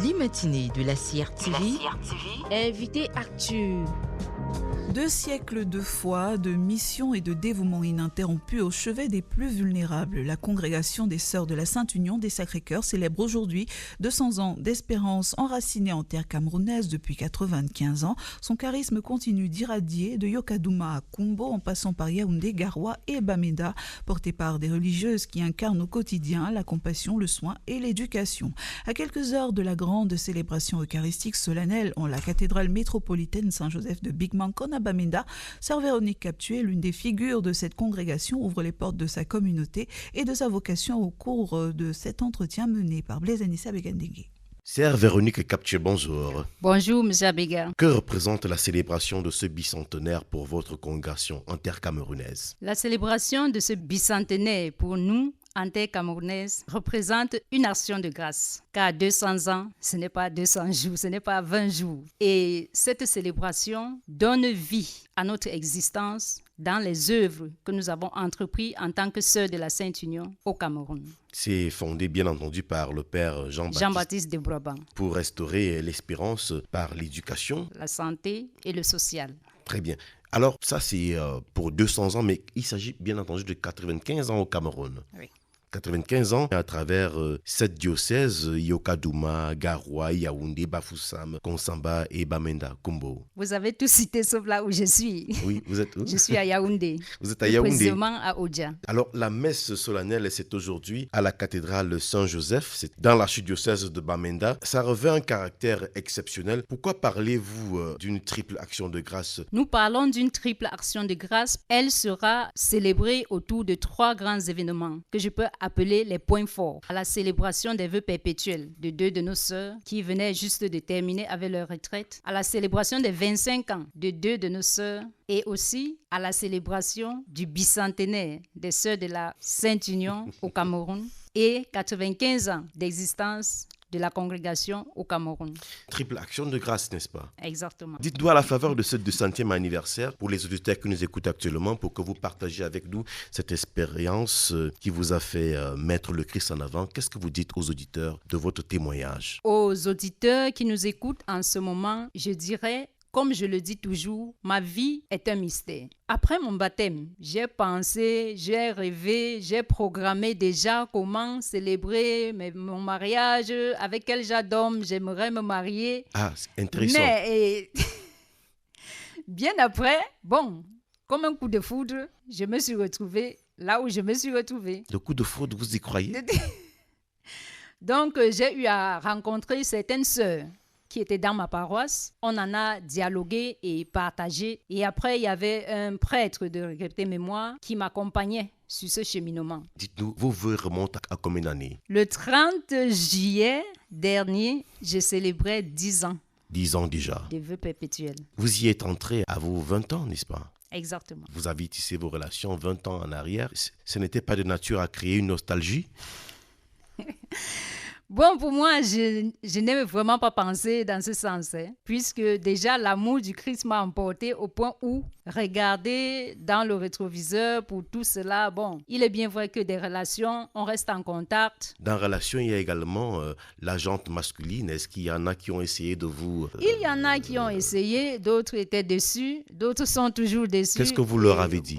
l'e-matinée de la CRTV. Invité Actu. 2 siècles de foi, de mission et de dévouement ininterrompu au chevet des plus vulnérables. La congrégation des Sœurs de la Sainte Union des Sacrés-Cœurs célèbre aujourd'hui 200 ans d'espérance enracinée en terre camerounaise depuis 95 ans. Son charisme continue d'irradier de Yokadouma à Kumbo en passant par Yaoundé, Garoua et Bamenda, porté par des religieuses qui incarnent au quotidien la compassion, le soin et l'éducation. À quelques heures de la grande célébration eucharistique solennelle en la cathédrale métropolitaine Saint-Joseph de Big Mancon à Bamenda, Sœur Véronique Captué, l'une des figures de cette congrégation, ouvre les portes de sa communauté et de sa vocation au cours de cet entretien mené par Blaise Anissa Begandégué. Sœur Véronique Captué, bonjour. Bonjour, M. Abega. Que représente la célébration de ce bicentenaire pour votre congrégation en terre camerounaise? La célébration de ce bicentenaire pour nous, en terre camerounaise, représente une action de grâce. Car 200 ans, ce n'est pas 200 jours, ce n'est pas 20 jours. Et cette célébration donne vie à notre existence dans les œuvres que nous avons entreprises en tant que sœurs de la Sainte Union au Cameroun. C'est fondé bien entendu par le père Jean-Baptiste de Brabant. Pour restaurer l'espérance par l'éducation, la santé et le social. Très bien. Alors ça c'est pour 200 ans, mais il s'agit bien entendu de 95 ans au Cameroun. Oui. 95 ans à travers 7 diocèses, Yokadouma, Garoua, Yaoundé, Bafoussam, Konsamba et Bamenda, Kumbo. Vous avez tout cité sauf là où je suis. Oui, vous êtes où? Je suis à Yaoundé. Vous êtes à Yaoundé. Précisément à Odja. Alors la messe solennelle, c'est aujourd'hui à la cathédrale Saint-Joseph, c'est dans l'archidiocèse de Bamenda. Ça revêt un caractère exceptionnel. Pourquoi parlez-vous d'une triple action de grâce? Nous parlons d'une triple action de grâce. Elle sera célébrée autour de 3 grands événements que je peux appeler les points forts. À la célébration des vœux perpétuels de 2 de nos sœurs qui venaient juste de terminer avec leur retraite. À la célébration des 25 ans de 2 de nos sœurs. Et aussi à la célébration du bicentenaire des Sœurs de la Sainte Union au Cameroun et 95 ans d'existence de la congrégation au Cameroun. Triple action de grâce, n'est-ce pas? Exactement. Dites-nous à la faveur de ce 200e anniversaire, pour les auditeurs qui nous écoutent actuellement, pour que vous partagiez avec nous cette expérience qui vous a fait mettre le Christ en avant. Qu'est-ce que vous dites aux auditeurs de votre témoignage? Aux auditeurs qui nous écoutent en ce moment, je dirais, comme je le dis toujours, ma vie est un mystère. Après mon baptême, j'ai pensé, j'ai rêvé, j'ai programmé déjà comment célébrer mon mariage, avec quel genre d'homme j'aimerais me marier. Ah, c'est intéressant. Mais bien après, comme un coup de foudre, je me suis retrouvée là où je me suis retrouvée. Le coup de foudre, vous y croyez? Donc, j'ai eu à rencontrer certaines sœurs qui étaient dans ma paroisse. On en a dialogué et partagé. Et après, il y avait un prêtre de regrettée mémoire qui m'accompagnait sur ce cheminement. Dites-nous, vos vœux remontent à combien d'années? Le 30 juillet dernier, je célébrais 10 ans. 10 ans déjà. Des vœux perpétuels. Vous y êtes entré à vos 20 ans, n'est-ce pas? Exactement. Vous avez tissé vos relations 20 ans en arrière. Ce n'était pas de nature à créer une nostalgie? Bon, pour moi, je n'ai vraiment pas pensé dans ce sens, puisque déjà l'amour du Christ m'a emporté au point où regarder dans le rétroviseur pour tout cela, il est bien vrai que des relations, on reste en contact. Dans relation, il y a également la jante masculine. Est-ce qu'il y en a qui ont essayé de vous... Il y en a qui ont essayé, d'autres étaient déçus, d'autres sont toujours déçus. Qu'est-ce que vous leur avez dit?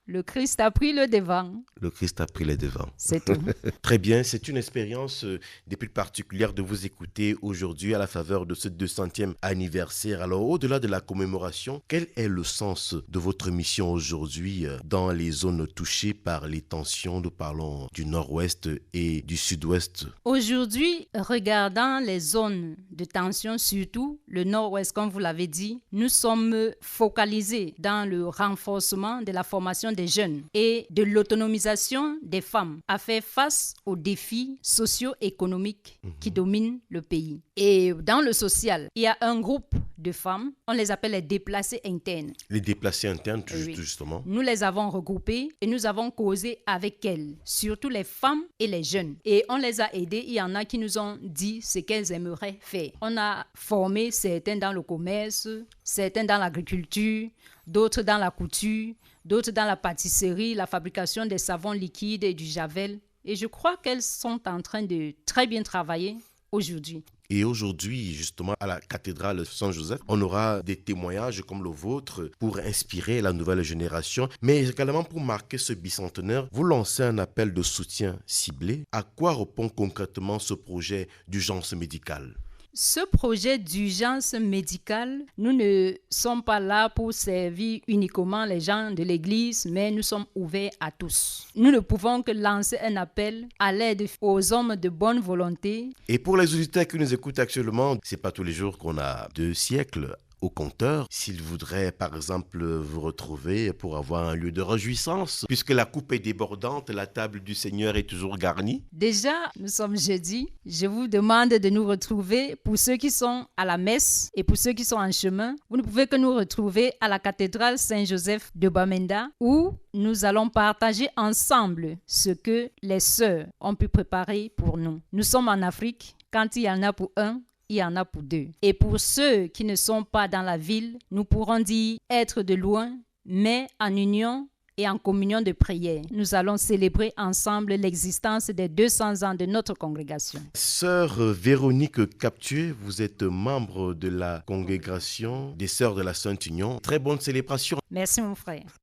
Le Christ a pris le devant. Le Christ a pris le devant. C'est tout. Très bien, c'est une expérience des plus particulières de vous écouter aujourd'hui à la faveur de ce 200e anniversaire. Alors, au-delà de la commémoration, quel est le sens de votre mission aujourd'hui dans les zones touchées par les tensions? Nous parlons du nord-ouest et du sud-ouest. Aujourd'hui, regardant les zones de tension, surtout le nord-ouest, comme vous l'avez dit, nous sommes focalisés dans le renforcement de la formation des jeunes et de l'autonomisation des femmes à faire face aux défis socio-économiques qui dominent le pays. Et dans le social, il y a un groupe de femmes, on les appelle les déplacés internes. Les déplacés internes, Oui. justement. Nous les avons regroupées et nous avons causé avec elles, surtout les femmes et les jeunes. Et on les a aidées, il y en a qui nous ont dit ce qu'elles aimeraient faire. On a formé certains dans le commerce, certains dans l'agriculture, d'autres dans la couture, d'autres dans la pâtisserie, la fabrication des savons liquides et du javel. Et je crois qu'elles sont en train de très bien travailler aujourd'hui. Et aujourd'hui, justement, à la cathédrale Saint-Joseph, on aura des témoignages comme le vôtre pour inspirer la nouvelle génération, mais également pour marquer ce bicentenaire, vous lancez un appel de soutien ciblé. À quoi répond concrètement ce projet d'urgence médicale? Ce projet d'urgence médicale, nous ne sommes pas là pour servir uniquement les gens de l'Église, mais nous sommes ouverts à tous. Nous ne pouvons que lancer un appel à l'aide aux hommes de bonne volonté. Et pour les auditeurs qui nous écoutent actuellement, c'est pas tous les jours qu'on a 2 siècles au compteur. S'ils voudraient, par exemple, vous retrouver pour avoir un lieu de réjouissance, puisque la coupe est débordante, la table du Seigneur est toujours garnie. Déjà, nous sommes jeudi. Je vous demande de nous retrouver pour ceux qui sont à la messe et pour ceux qui sont en chemin. Vous ne pouvez que nous retrouver à la cathédrale Saint-Joseph de Bamenda où nous allons partager ensemble ce que les sœurs ont pu préparer pour nous. Nous sommes en Afrique. Quand il y en a pour un, il y en a pour 2. Et pour ceux qui ne sont pas dans la ville, nous pourrons dire être de loin, mais en union et en communion de prière. Nous allons célébrer ensemble l'existence des 200 ans de notre congrégation. Sœur Véronique Captué, vous êtes membre de la congrégation des Sœurs de la Sainte Union. Très bonne célébration. Merci mon frère.